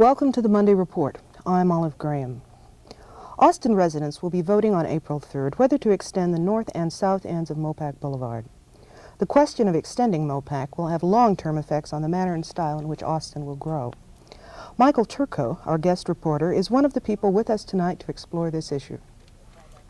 Welcome to the Monday Report. I'm Olive Graham. Austin residents will be voting on April 3rd whether to extend the north and south ends of Mopac Boulevard. The question of extending Mopac will have long-term effects on the manner and style in which Austin will grow. Michael Turco, our guest reporter, is one of the people with us tonight to explore this issue.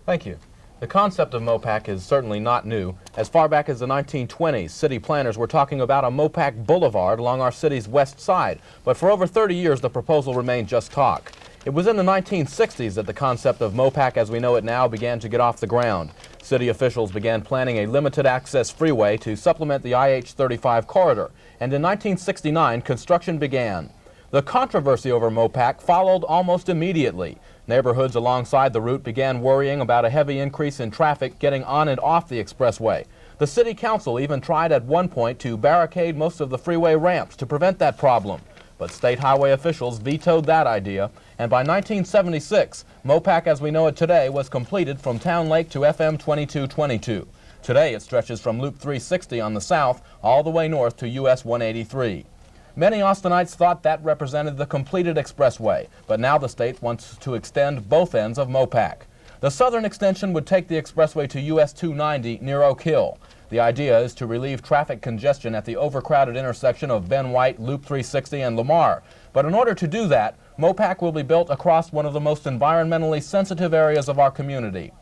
Thank you. The concept of Mopac is certainly not new. As far back as the 1920s, city planners were talking about a Mopac Boulevard along our city's west side. But for over 30 years, the proposal remained just talk. It was in the 1960s that the concept of Mopac as we know it now began to get off the ground. City officials began planning a limited access freeway to supplement the IH-35 corridor. And in 1969, construction began. The controversy over Mopac followed almost immediately. Neighborhoods alongside the route began worrying about a heavy increase in traffic getting on and off the expressway. The city council even tried at one point to barricade most of the freeway ramps to prevent that problem. But state highway officials vetoed that idea, and by 1976, Mopac as we know it today was completed from Town Lake to FM 2222. Today it stretches from Loop 360 on the south all the way north to US 183. Many Austinites thought that represented the completed expressway, but now the state wants to extend both ends of Mopac. The southern extension would take the expressway to US 290 near Oak Hill. The idea is to relieve traffic congestion at the overcrowded intersection of Ben White, Loop 360, and Lamar. But in order to do that, Mopac will be built across one of the most environmentally sensitive areas of our community.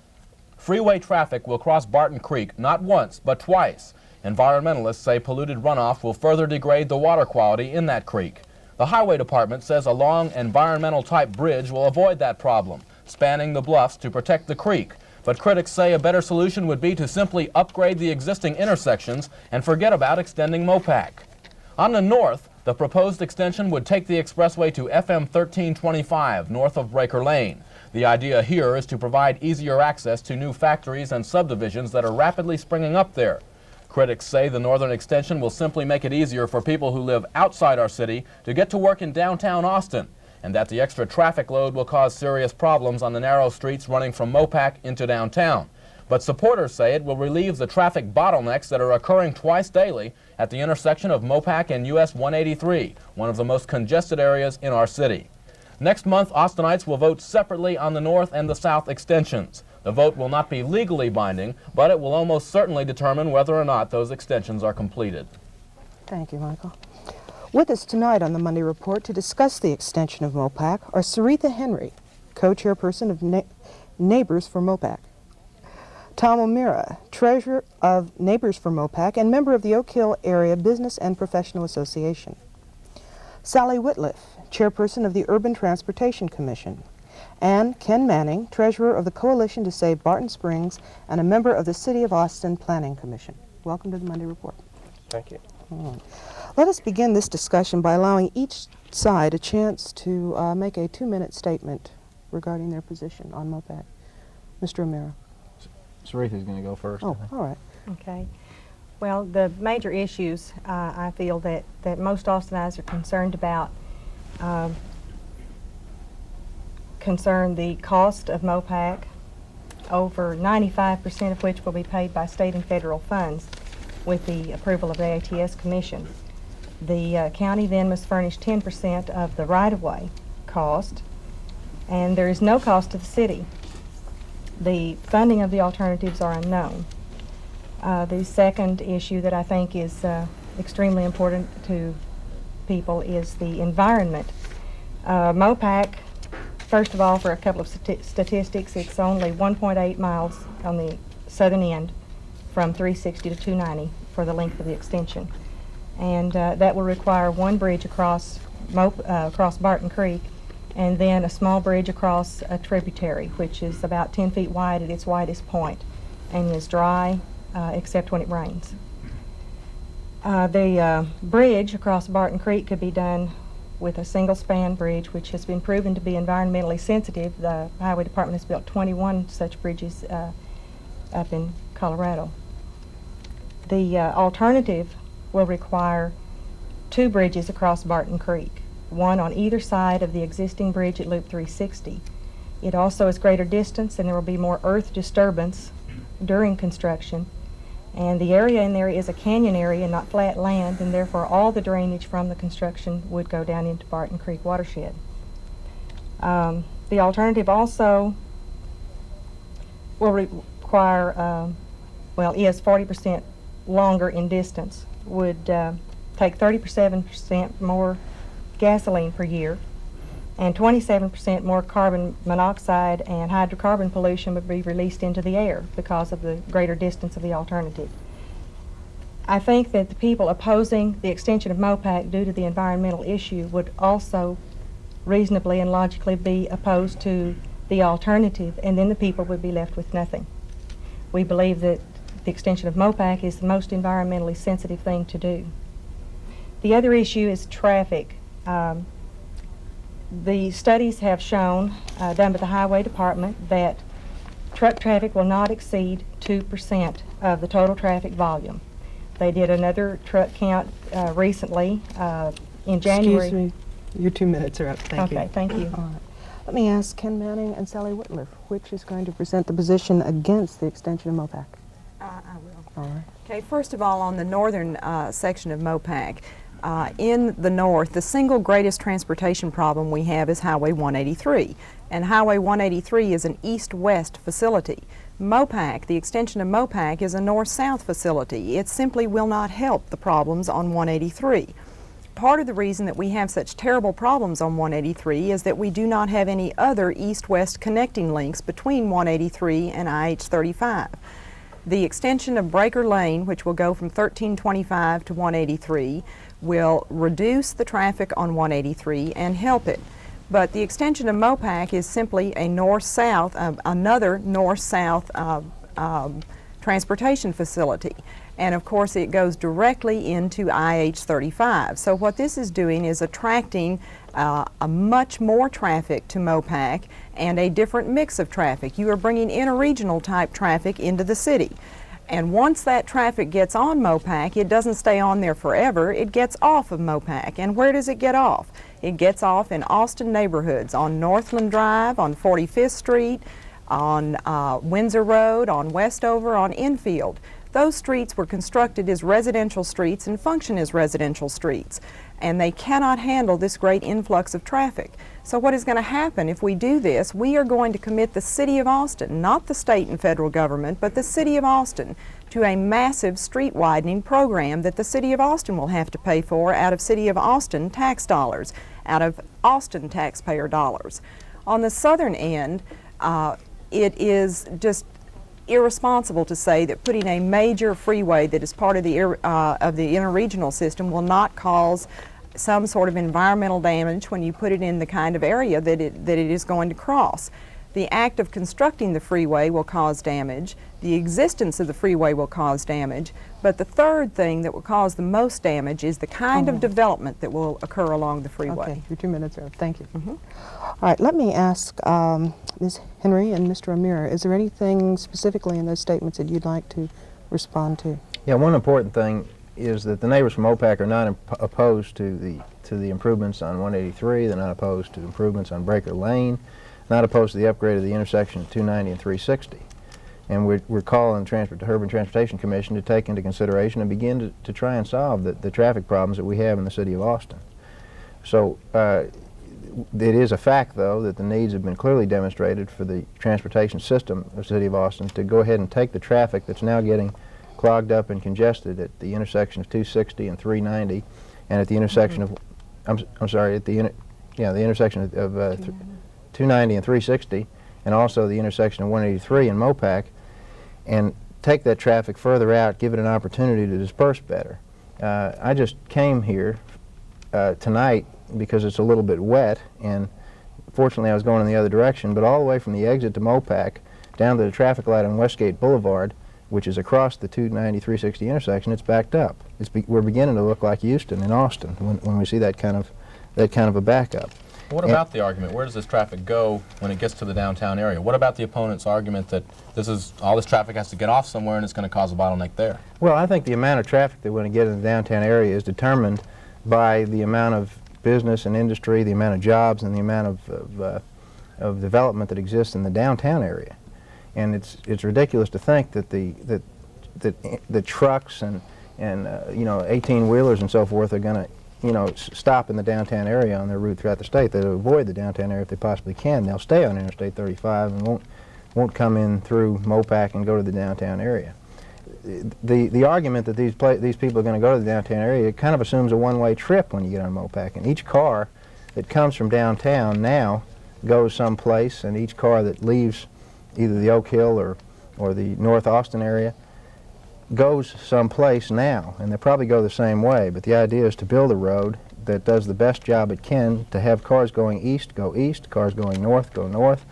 Freeway traffic will cross Barton Creek not once, but twice. Environmentalists say polluted runoff will further degrade the water quality in that creek. The Highway Department says a long environmental-type bridge will avoid that problem, spanning the bluffs to protect the creek. But critics say a better solution would be to simply upgrade the existing intersections and forget about extending Mopac. On the north, the proposed extension would take the expressway to FM 1325 north of Breaker Lane. The idea here is to provide easier access to new factories and subdivisions that are rapidly springing up there. Critics say the northern extension will simply make it easier for people who live outside our city to get to work in downtown Austin, and that the extra traffic load will cause serious problems on the narrow streets running from Mopac into downtown. But supporters say it will relieve the traffic bottlenecks that are occurring twice daily at the intersection of Mopac and US 183, one of the most congested areas in our city. Next month, Austinites will vote separately on the north and the south extensions. The vote will not be legally binding, but it will almost certainly determine whether or not those extensions are completed. Thank you, Michael. With us tonight on the Monday Report to discuss the extension of Mopac are Sereatha Henry, co-chairperson of Neighbors for Mopac, Tom O'Meara, treasurer of Neighbors for Mopac and member of the Oak Hill Area Business and Professional Association, Sally Whitliff, chairperson of the Urban Transportation Commission, and Ken Manning, treasurer of the Coalition to Save Barton Springs and a member of the City of Austin Planning Commission. Welcome to the Monday Report. Thank you. Let us begin this discussion by allowing each side a chance to make a 2-minute statement regarding their position on Mopac. Mr. O'Meara. Sereatha's going to go first. Oh, all right. Okay. Well, the major issues I feel that most Austinites are concerned about concern the cost of Mopac, over 95% of which will be paid by state and federal funds with the approval of the ATS Commission. The county then must furnish 10% of the right-of-way cost, and there is no cost to the city. The funding of the alternatives are unknown. The second issue that I think is extremely important to people is the environment. Mopac, first of all, for a couple of statistics, it's only 1.8 miles on the southern end from 360 to 290 for the length of the extension. And that will require one bridge across Barton Creek and then a small bridge across a tributary, which is about 10 feet wide at its widest point and is dry except when it rains. The bridge across Barton Creek could be done with a single span bridge, which has been proven to be environmentally sensitive. The Highway Department has built 21 such bridges up in Colorado. The alternative will require 2 bridges across Barton Creek, one on either side of the existing bridge at Loop 360. It also is greater distance and there will be more earth disturbance during construction, And the area in there is a canyon area, not flat land, and therefore all the drainage from the construction would go down into Barton Creek watershed. The alternative also will require, is 40% longer in distance, would take 37% more gasoline per year, and 27% more carbon monoxide and hydrocarbon pollution would be released into the air because of the greater distance of the alternative. I think that the people opposing the extension of Mopac due to the environmental issue would also reasonably and logically be opposed to the alternative, and then the people would be left with nothing. We believe that the extension of Mopac is the most environmentally sensitive thing to do. The other issue is traffic. The studies have shown, done by the Highway Department, that truck traffic will not exceed 2% of the total traffic volume. They did another truck count recently in January. Excuse me, your 2 minutes are up. Thank you. Okay, thank you. All right. Let me ask Ken Manning and Sally Whitliff, which is going to present the position against the extension of Mopac? I will. All right. Okay, first of all, on the northern section of Mopac, in the north, the single greatest transportation problem we have is Highway 183. And Highway 183 is an east-west facility. Mopac, the extension of Mopac, is a north-south facility. It simply will not help the problems on 183. Part of the reason that we have such terrible problems on 183 is that we do not have any other east-west connecting links between 183 and IH-35. The extension of Breaker Lane, which will go from 1325 to 183, will reduce the traffic on 183 and help it. But the extension of Mopac is simply a north-south, another north-south transportation facility. And of course it goes directly into IH-35. So what this is doing is attracting a much more traffic to Mopac and a different mix of traffic. You are bringing interregional type traffic into the city. And once that traffic gets on Mopac, it doesn't stay on there forever, it gets off of Mopac. And where does it get off? It gets off in Austin neighborhoods, on Northland Drive, on 45th Street, on Windsor Road, on Westover, on Enfield. Those streets were constructed as residential streets and function as residential streets, and they cannot handle this great influx of traffic. So what is going to happen if we do this? We are going to commit the City of Austin, not the state and federal government, but the City of Austin, to a massive street widening program that the City of Austin will have to pay for out of City of Austin tax dollars, out of Austin taxpayer dollars. On the southern end, it is just irresponsible to say that putting a major freeway that is part of the interregional system will not cause some sort of environmental damage when you put it in the kind of area that it is going to cross. The act of constructing the freeway will cause damage, the existence of the freeway will cause damage, but the third thing that will cause the most damage is the kind of development that will occur along the freeway. Okay, your 2 minutes are up. Thank you. All right, let me ask Ms. Henry and Mr. Amira, is there anything specifically in those statements that you'd like to respond to? Yeah, one important thing is that the neighbors from Mopac are not opposed to the improvements on 183. They're not opposed to improvements on Breaker Lane, not opposed to the upgrade of the intersection of 290 and 360. And we're calling the Urban Transportation Commission to take into consideration and begin to try and solve the traffic problems that we have in the city of Austin. So it is a fact, though, that the needs have been clearly demonstrated for the transportation system of the city of Austin to go ahead and take the traffic that's now getting clogged up and congested at the intersection of 260 and 390, and at the intersection of, I'm sorry, at the intersection of 290 and 360, and also the intersection of 183 and Mopac, and take that traffic further out, give it an opportunity to disperse better. I just came here tonight because it's a little bit wet, and fortunately I was going in the other direction, but all the way from the exit to Mopac down to the traffic light on Westgate Boulevard, which is across the 290-360 intersection, it's backed up. We're beginning to look like Houston in Austin when we see that kind of a backup. What about the argument? Where does this traffic go when it gets to the downtown area? What about the opponent's argument that all this traffic has to get off somewhere and it's going to cause a bottleneck there? Well, I think the amount of traffic that we're going to get in the downtown area is determined by the amount of business and industry, the amount of jobs, and the amount of development that exists in the downtown area. And it's ridiculous to think that the trucks and you know, 18-wheelers and so forth are going to, you know, stop in the downtown area on their route throughout the state. They'll avoid the downtown area if they possibly can. They'll stay on Interstate 35 and won't come in through Mopac and go to the downtown area. The argument that these people are going to go to the downtown area, it kind of assumes a one-way trip when you get on Mopac. And each car that comes from downtown now goes someplace, and each car that leaves either the Oak Hill or the North Austin area goes someplace now, and they'll probably go the same way. But the idea is to build a road that does the best job it can to have cars going east go east, cars going north go north,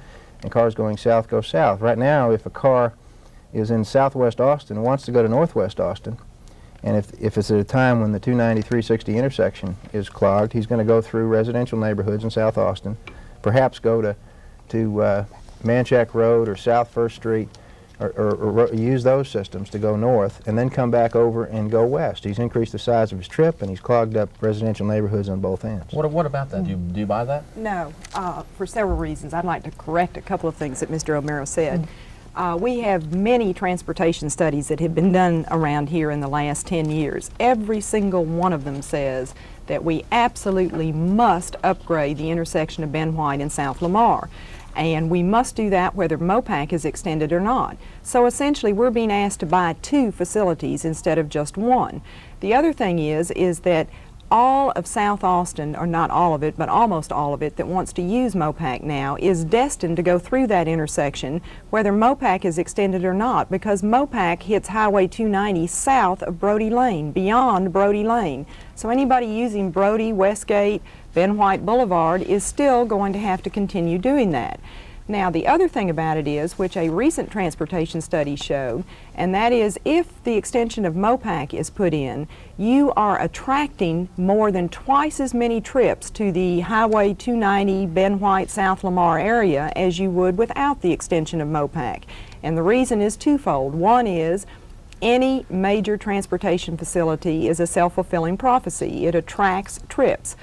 and cars going south go south. Right now, if a car is in southwest Austin and wants to go to northwest Austin, and if it's at a time when the 290-360 intersection is clogged, he's going to go through residential neighborhoods in South Austin, perhaps go to Manchac Road or South First Street, or use those systems to go north, and then come back over and go west. He's increased the size of his trip, and he's clogged up residential neighborhoods on both ends. What about that? Do you buy that? No, for several reasons. I'd like to correct a couple of things that Mr. O'Mara said. We have many transportation studies that have been done around here in the last 10 years. Every single one of them says that we absolutely must upgrade the intersection of Ben White and South Lamar. And we must do that whether Mopac is extended or not. So essentially we're being asked to buy 2 facilities instead of just 1. The other thing is that all of South Austin, or not all of it, but almost all of it, that wants to use Mopac now is destined to go through that intersection whether Mopac is extended or not, because Mopac hits Highway 290 south of Brody Lane, beyond Brody Lane. So anybody using Brody, Westgate, Ben White Boulevard is still going to have to continue doing that. Now, the other thing about it is, which a recent transportation study showed, and that is if the extension of Mopac is put in, you are attracting more than twice as many trips to the Highway 290 Ben White South Lamar area as you would without the extension of Mopac. And the reason is twofold. One is any major transportation facility is a self-fulfilling prophecy. It attracts trips.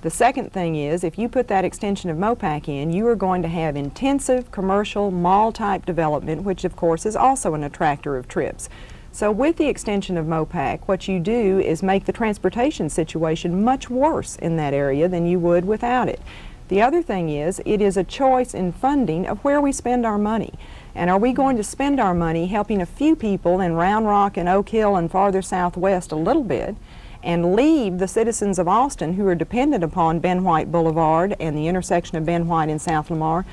The second thing is, if you put that extension of Mopac in, you are going to have intensive commercial mall-type development, which of course is also an attractor of trips. So with the extension of Mopac, what you do is make the transportation situation much worse in that area than you would without it. The other thing is, it is a choice in funding of where we spend our money. And are we going to spend our money helping a few people in Round Rock and Oak Hill and farther southwest a little bit, and leave the citizens of Austin who are dependent upon Ben White Boulevard and the intersection of Ben White and South Lamar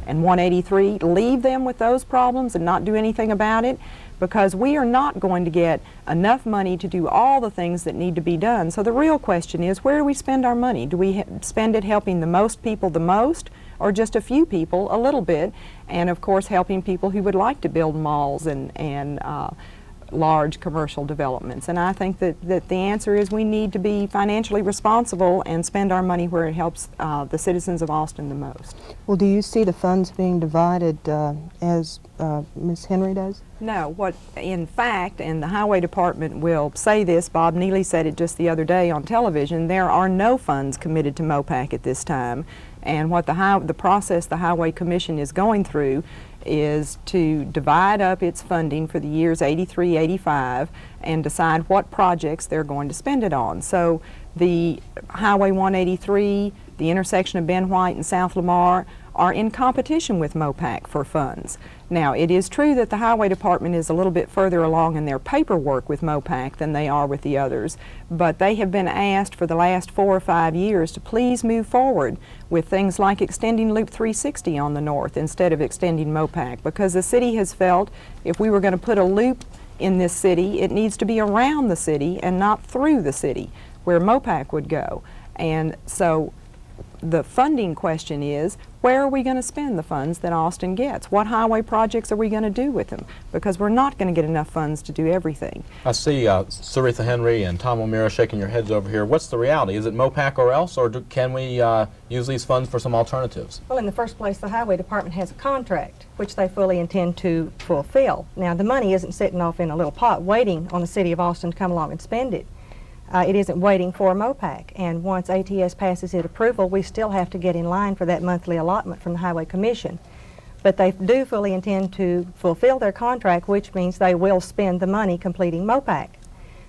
and 183, leave them with those problems and not do anything about it? Because we are not going to get enough money to do all the things that need to be done. So the real question is, where do we spend our money? Do we spend it helping the most people the most, or just a few people a little bit, and of course helping people who would like to build malls and large commercial developments? And I think that the answer is we need to be financially responsible and spend our money where it helps the citizens of Austin the most. Well, do you see the funds being divided as Ms. Henry does? No, what in fact, and the Highway Department will say this, Bob Neely said it just the other day on television, there are no funds committed to Mopac at this time. And what the process the Highway Commission is going through is to divide up its funding for the years 83, 85 and decide what projects they're going to spend it on. So the Highway 183, the intersection of Ben White and South Lamar are in competition with Mopac for funds. Now, it is true that the Highway Department is a little bit further along in their paperwork with Mopac than they are with the others, but they have been asked for the last 4 or 5 years to please move forward with things like extending Loop 360 on the north instead of extending Mopac, because the city has felt if we were going to put a loop in this city, it needs to be around the city and not through the city, where Mopac would go. And so the funding question is, where are we going to spend the funds that Austin gets? What highway projects are we going to do with them? Because we're not going to get enough funds to do everything. I see Sereatha Henry and Tom O'Mara shaking your heads over here. What's the reality? Is it Mopac or else, or can we use these funds for some alternatives? Well, in the first place, the Highway Department has a contract which they fully intend to fulfill. Now, the money isn't sitting off in a little pot waiting on the City of Austin to come along and spend it. It isn't waiting for Mopac, and once ATS passes its approval, we still have to get in line for that monthly allotment from the Highway Commission. But they do fully intend to fulfill their contract, which means they will spend the money completing Mopac.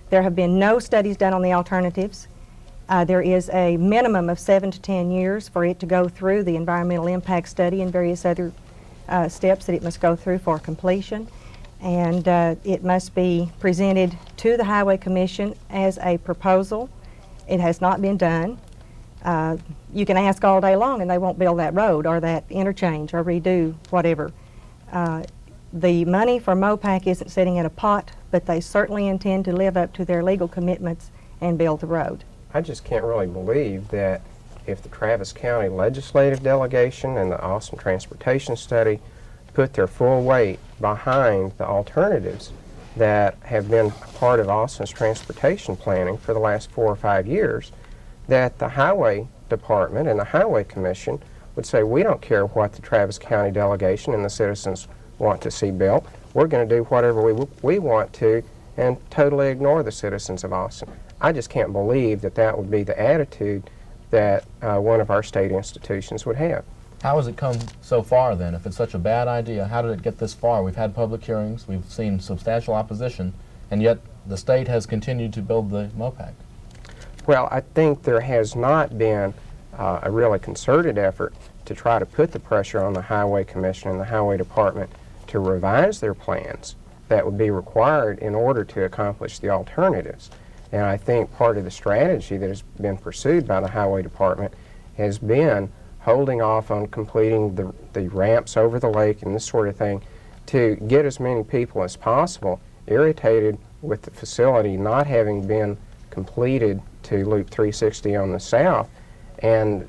There have been no studies done on the alternatives. There is a minimum of 7 to 10 years for it to go through the environmental impact study and various other steps that it must go through for completion. And it must be presented to the Highway Commission as a proposal. It has not been done. You can ask all day long and they won't build that road or that interchange or redo whatever. The money for Mopac isn't sitting in a pot, but they certainly intend to live up to their legal commitments and build the road. I just can't really believe that if the Travis County Legislative Delegation and the Austin Transportation Study put their full weight behind the alternatives that have been part of Austin's transportation planning for the last 4 or 5 years, that the Highway Department and the Highway Commission would say, we don't care what the Travis County Delegation and the citizens want to see built. We're going to do whatever we want to and totally ignore the citizens of Austin. I just can't believe that that would be the attitude that one of our state institutions would have. How has it come so far then? If it's such a bad idea, how did it get this far? We've had public hearings, we've seen substantial opposition, and yet the state has continued to build the Mopac. Well, I think there has not been a really concerted effort to try to put the pressure on the Highway Commission and the Highway Department to revise their plans that would be required in order to accomplish the alternatives. And I think part of the strategy that has been pursued by the Highway Department has been holding off on completing the ramps over the lake and this sort of thing to get as many people as possible irritated with the facility not having been completed to Loop 360 on the south, and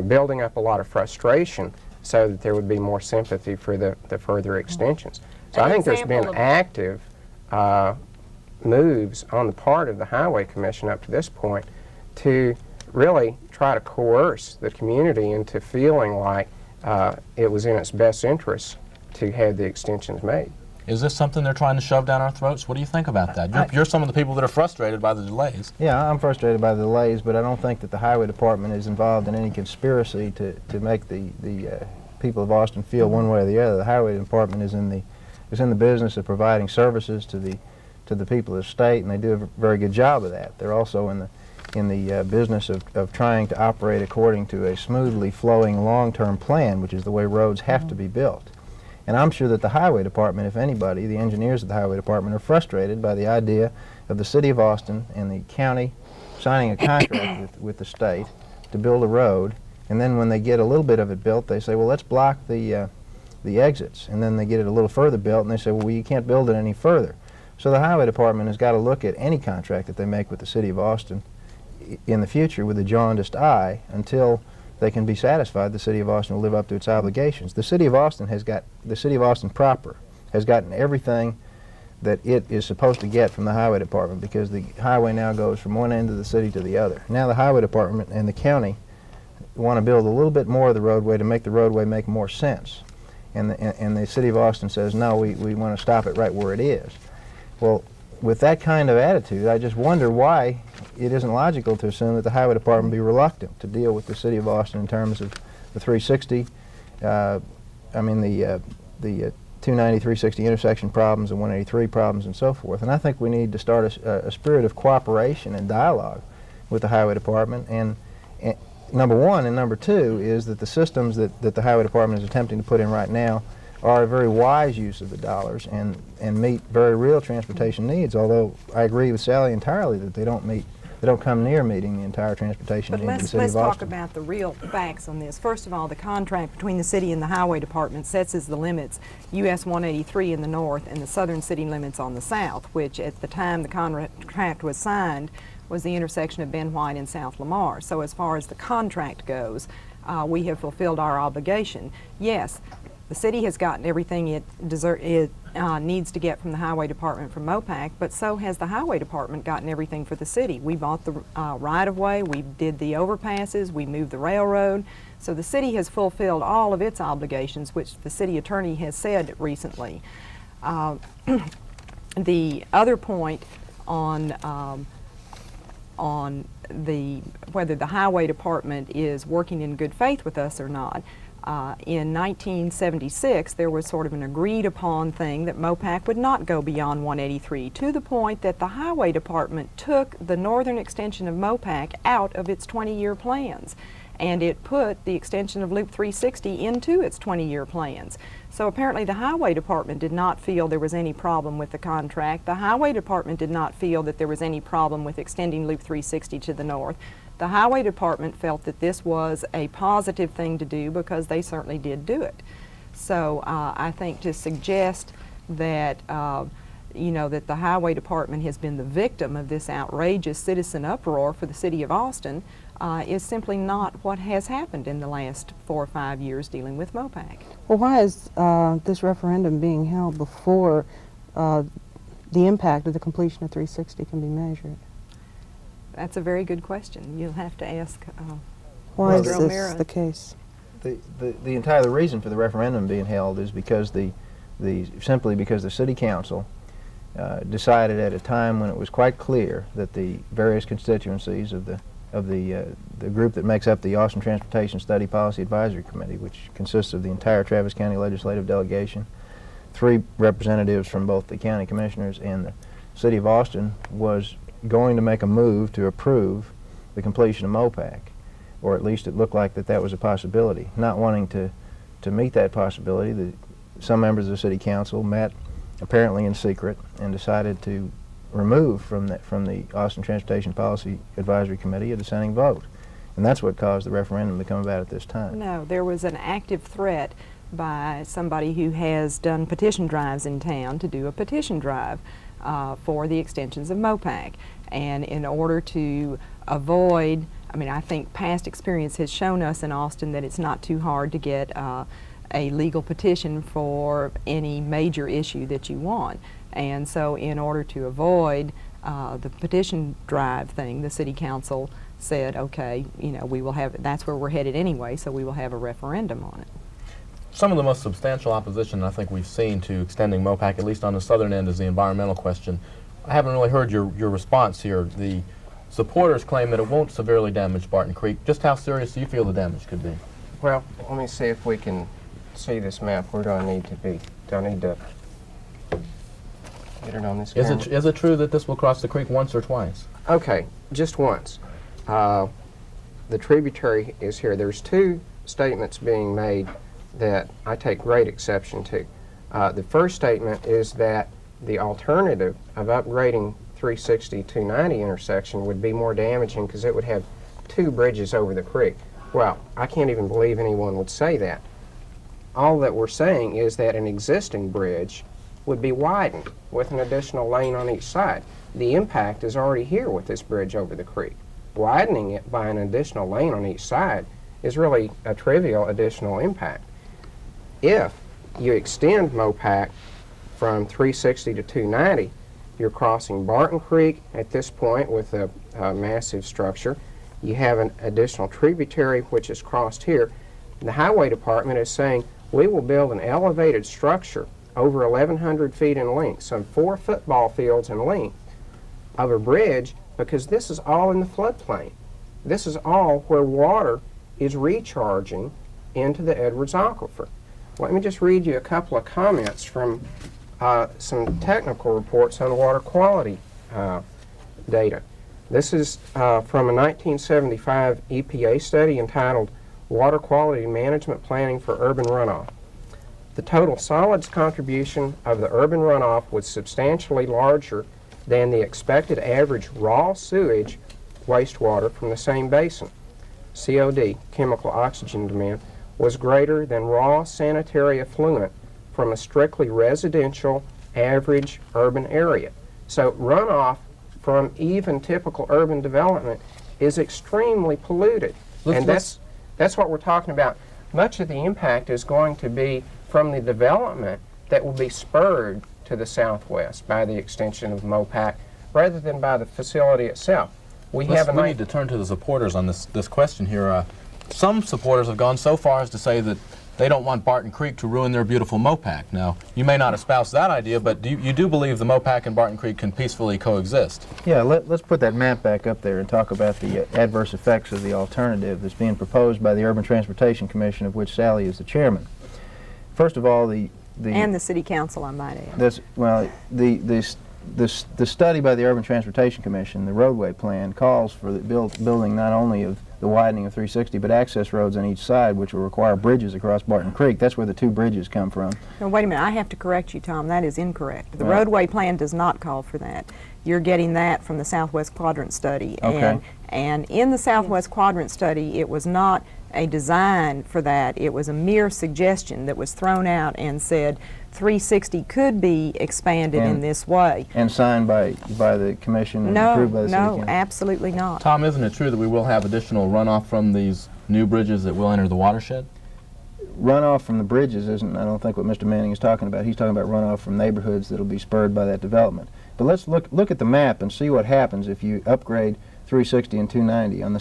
building up a lot of frustration so that there would be more sympathy for the further extensions. So I think there's been active moves on the part of the Highway Commission up to this point to really try to coerce the community into feeling like it was in its best interest to have the extensions made. Is this something they're trying to shove down our throats? What do you think about that? You're some of the people that are frustrated by the delays. Yeah, I'm frustrated by the delays, but I don't think that the Highway Department is involved in any conspiracy to make the people of Austin feel one way or the other. The Highway Department is in the business of providing services to the people of the state, and they do a very good job of that. They're also in the business of trying to operate according to a smoothly flowing long-term plan, which is the way roads have to be built. And I'm sure that the Highway Department, if anybody, the engineers of the Highway Department, are frustrated by the idea of the City of Austin and the county signing a contract with the state to build a road, and then when they get a little bit of it built, they say, well, let's block the exits. And then they get it a little further built, and they say, well, you can't build it any further. So the Highway Department has got to look at any contract that they make with the City of Austin in the future with a jaundiced eye until they can be satisfied the City of Austin will live up to its obligations. The City of Austin proper has gotten everything that it is supposed to get from the Highway Department, because the highway now goes from one end of the city to the other. Now the Highway Department and the county want to build a little bit more of the roadway to make the roadway make more sense. And the City of Austin says, no, we want to stop it right where it is. Well, with that kind of attitude, I just wonder why it isn't logical to assume that the Highway Department be reluctant to deal with the City of Austin in terms of the 360, the 290, 360 intersection problems, and 183 problems, and so forth. And I think we need to start a spirit of cooperation and dialogue with the Highway Department. And number one, and number two is that the systems that the Highway Department is attempting to put in right now are a very wise use of the dollars and meet very real transportation needs, although I agree with Sally entirely that they don't come near meeting the entire transportation needs of the City of Austin. Let's talk about the real facts on this. First of all, the contract between the city and the Highway Department sets as the limits US 183 in the north and the southern city limits on the south, which at the time the contract was signed was the intersection of Ben White and South Lamar. So as far as the contract goes, we have fulfilled our obligation. Yes, the city has gotten everything it needs to get from the Highway Department from Mopac, but so has the Highway Department gotten everything for the city. We bought the right-of-way, we did the overpasses, we moved the railroad. So the city has fulfilled all of its obligations, which the city attorney has said recently. The other point on whether the Highway Department is working in good faith with us or not, In 1976, there was sort of an agreed upon thing that Mopac would not go beyond 183, to the point that the Highway Department took the northern extension of Mopac out of its 20-year plans, and it put the extension of Loop 360 into its 20-year plans. So apparently the Highway Department did not feel there was any problem with the contract. The Highway Department did not feel that there was any problem with extending Loop 360 to the north. The Highway Department felt that this was a positive thing to do because they certainly did do it. So I think to suggest that that the Highway Department has been the victim of this outrageous citizen uproar for the city of Austin is simply not what has happened in the last 4 or 5 years dealing with Mopac. Well, why is this referendum being held before the impact of the completion of 360 can be measured? That's a very good question. You'll have to ask Why is Mr. this O'Meara. the case? The reason for the referendum being held is because simply because the city council decided at a time when it was quite clear that the various constituencies of the group that makes up the Austin Transportation Study Policy Advisory Committee, which consists of the entire Travis County legislative delegation, 3 representatives from both the county commissioners and the city of Austin, was going to make a move to approve the completion of Mopac, or at least it looked like that was a possibility. Not wanting to meet that possibility, some members of the city council met apparently in secret and decided to remove from the Austin Transportation Policy Advisory Committee a dissenting vote. And that's what caused the referendum to come about at this time. No, there was an active threat by somebody who has done petition drives in town to do a petition drive for the extensions of Mopac. And in order to avoid, I think past experience has shown us in Austin that it's not too hard to get a legal petition for any major issue that you want. And so in order to avoid the petition drive thing, the city council said, okay, we will have, that's where we're headed anyway, so we will have a referendum on it. Some of the most substantial opposition I think we've seen to extending Mopac, at least on the southern end, is the environmental question. I haven't really heard your response here. The supporters claim that it won't severely damage Barton Creek. Just how serious do you feel the damage could be? Well, let me see if we can see this map. Where do I need to be? Do I need to get it on this camera? Is it true that this will cross the creek once or twice? Okay, just once. The tributary is here. There's 2 statements being made that I take great exception to. The first statement is that the alternative of upgrading 360-290 intersection would be more damaging because it would have 2 bridges over the creek. Well, I can't even believe anyone would say that. All that we're saying is that an existing bridge would be widened with an additional lane on each side. The impact is already here with this bridge over the creek. Widening it by an additional lane on each side is really a trivial additional impact. If you extend Mopac from 360 to 290, you're crossing Barton Creek at this point with a massive structure. You have an additional tributary which is crossed here. The Highway Department is saying we will build an elevated structure over 1,100 feet in length, some 4 football fields in length, of a bridge, because this is all in the floodplain. This is all where water is recharging into the Edwards Aquifer. Let me just read you a couple of comments from some technical reports on water quality data. This is from a 1975 EPA study entitled Water Quality Management Planning for Urban Runoff. The total solids contribution of the urban runoff was substantially larger than the expected average raw sewage wastewater from the same basin. COD, chemical oxygen demand, was greater than raw sanitary effluent from a strictly residential average urban area. So runoff from even typical urban development is extremely polluted. And that's what we're talking about. Much of the impact is going to be from the development that will be spurred to the southwest by the extension of Mopac rather than by the facility itself. We need to turn to the supporters on this question here. Some supporters have gone so far as to say that they don't want Barton Creek to ruin their beautiful Mopac. Now, you may not espouse that idea, but you do believe the Mopac and Barton Creek can peacefully coexist. Yeah, let's put that map back up there and talk about the adverse effects of the alternative that's being proposed by the Urban Transportation Commission, of which Sally is the chairman. First of all, and the City Council, I might add. The study by the Urban Transportation Commission, the roadway plan, calls for the building not only of the widening of 360, but access roads on each side, which will require bridges across Barton Creek. That's where the 2 bridges come from. No, wait a minute. I have to correct you, Tom. That is incorrect. The Right. roadway plan does not call for that. You're getting that from the Southwest Quadrant study. Okay. And in the Southwest Quadrant study, it was not a design for that. It was a mere suggestion that was thrown out and said 360 could be expanded in this way. And signed by the commission and approved by the City Council. No, absolutely not. Tom, isn't it true that we will have additional runoff from these new bridges that will enter the watershed? Runoff from the bridges isn't, I don't think, what Mr. Manning is talking about. He's talking about runoff from neighborhoods that will be spurred by that development. But let's look at the map and see what happens if you upgrade 360 and 290. On the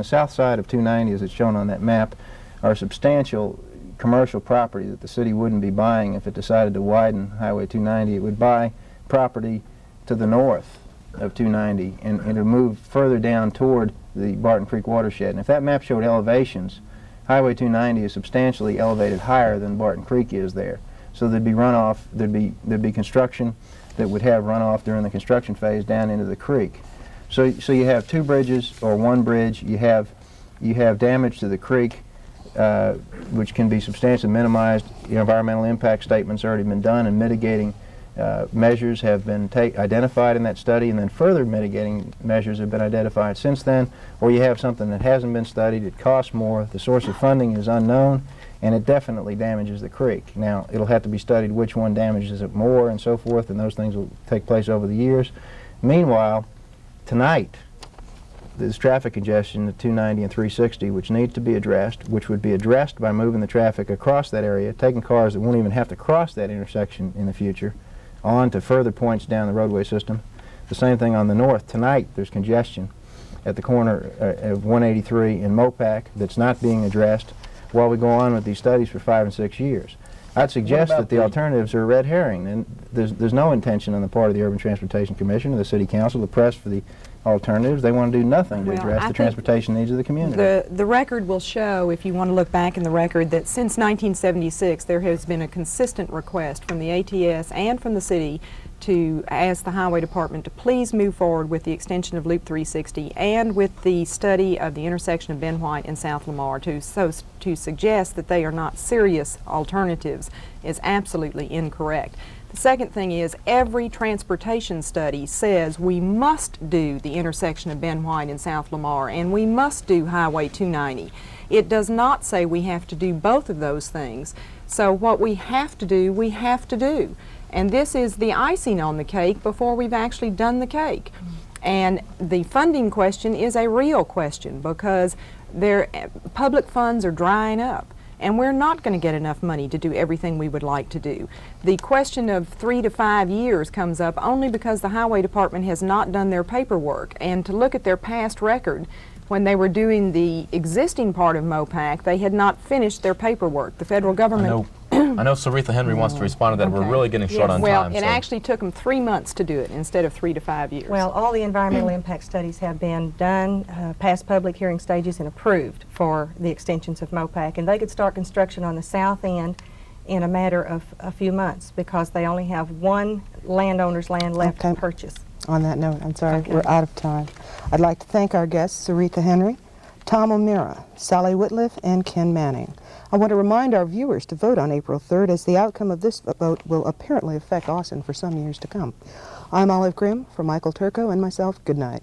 south side of 290, as it's shown on that map, are substantial commercial property that the city wouldn't be buying if it decided to widen Highway 290. It would buy property to the north of 290 and it would move further down toward the Barton Creek watershed. And if that map showed elevations, Highway 290 is substantially elevated higher than Barton Creek is there. So there'd be runoff, there'd be construction that would have runoff during the construction phase down into the creek. So you have 2 bridges or 1 bridge. You have damage to the creek, which can be substantially minimized. Environmental impact statements have already been done, and mitigating measures have been identified in that study, and then further mitigating measures have been identified since then. Or you have something that hasn't been studied, it costs more, the source of funding is unknown, and it definitely damages the creek. Now, it'll have to be studied which one damages it more and so forth, and those things will take place over the years. Meanwhile, tonight, there's traffic congestion at 290 and 360, which needs to be addressed, which would be addressed by moving the traffic across that area, taking cars that won't even have to cross that intersection in the future on to further points down the roadway system. The same thing on the north. Tonight, there's congestion at the corner of 183 and Mopac that's not being addressed while we go on with these studies for 5 and 6 years. I'd suggest that the alternatives are a red herring, and there's no intention on the part of the Urban Transportation Commission or the City Council to press for the alternatives. They want to do nothing to address the transportation needs of the community. The record will show, if you want to look back in the record, that since 1976 there has been a consistent request from the ATS and from the city to ask the Highway Department to please move forward with the extension of Loop 360 and with the study of the intersection of Ben White and South Lamar. To suggest that they are not serious alternatives is absolutely incorrect. The second thing is, every transportation study says we must do the intersection of Ben White and South Lamar, and we must do Highway 290. It does not say we have to do both of those things. So what we have to do, we have to do. And this is the icing on the cake before we've actually done the cake. And the funding question is a real question because public funds are drying up. And we're not going to get enough money to do everything we would like to do. The question of 3 to 5 years comes up only because the Highway Department has not done their paperwork. And to look at their past record, when they were doing the existing part of Mopac, they had not finished their paperwork. The federal government... I know Sereatha Henry wants to respond to that. Okay. We're really getting short on well, time. Well, it actually took them 3 months to do it instead of 3 to 5 years. Well, all the environmental impact studies have been done, past public hearing stages, and approved for the extensions of Mopac. And they could start construction on the south end in a matter of a few months because they only have one landowner's land left to purchase. On that note, I'm sorry, we're out of time. I'd like to thank our guests, Sereatha Henry, Tom O'Meara, Sally Whitliff, and Ken Manning. I want to remind our viewers to vote on April 3rd, as the outcome of this vote will apparently affect Austin for some years to come. I'm Olive Grimm for Michael Turco and myself. Good night.